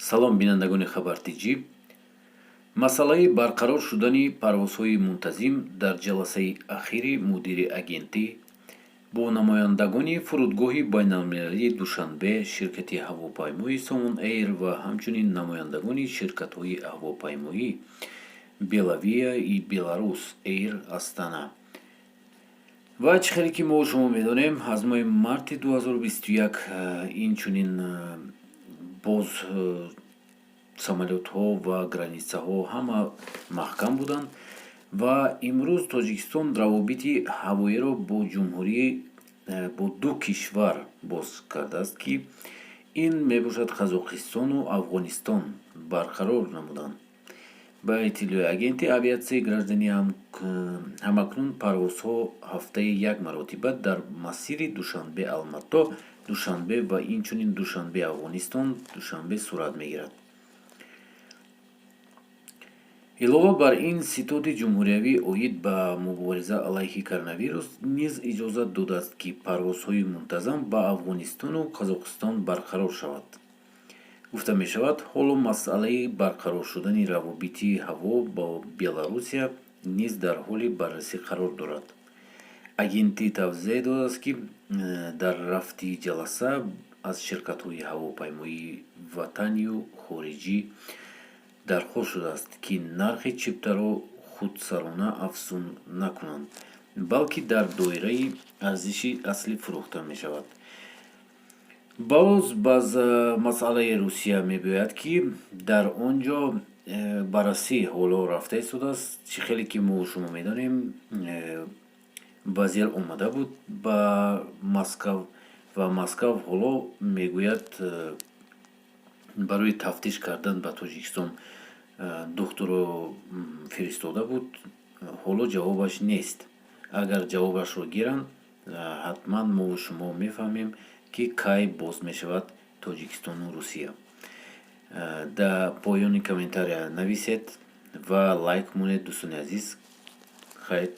салом бинандагони хабартиҷӣ. Масъалаи барқарор шудани парвозҳои мунтазим дар ҷаласаи ахири мудири агентӣ бо намояндагони фурудгоҳи байналмилалии Душанбе, ширкати ҳавопаймои Somon Air ва ҳамчунин намояндагони ширкатҳои ҳавопаймоӣ Belavia и Belarus Air Astana. ва чӣ хеле ки мо шумо медонем, аз моҳи марти 2021 инчунин боз самолётҳо ва границаҳо ҳама маҳкам буданд ва имрӯз Тоҷикистон равобити ҳавоиро бо ҷумҳурии бо ду кишвар боз кардааст, ки ин мебошад Қазоқистону Афғонистон барқарор намуданд. ба иттилои агенти авиатсияи гражданӣ ҳамакнун парвозҳо ҳафтаи як маротиба дар масири Душанбе Алмато, Душанбе ва инчунин Душанбе Афғонистон, Душанбе сурат мегирад. илова бар ин, ситоди ҷумҳуриявӣ оид ба мубориза алайҳи коронавирус низ иҷозат додааст, ки парвозҳои мунтазам ба Афғонистону Қазоқистон барқарор шавад. гуфта мешавад, ҳоло масъалаи барқарор шудани равобити ҳаво бо Беларусия низ дар ҳоли баррасӣ қарор дорад. Агентӣ тавзеҳ додааст, ки дар рафти ҷаласа аз ширкатҳои ҳавопаймоии ватанию хориҷӣ дархост шудааст, ки нархи чиптаро худсарона афзун накунанд, балки дар доираи арзиши аслӣ фурӯхта мешавад. боз баз масъалаи Русия мегӯяд, ки дар он ҷо баррасӣ ҳоло рафта истодааст. Чӣ хеле ки мо шумо медонем, вазир омада буд ба Москав ва Москав ҳоло мегӯяд барои тафтиш кардан ба Тоҷикистон духтурро фиристода буд. ҳоло ҷавобаш нест. агар ҷавобашро гиранд, ҳатман мо шумо мефаҳмем, ки кай боз мешавад Тоҷикистону Русия. дар поёни комментария нависед ва лайк монед. дӯстони азиз, хайр.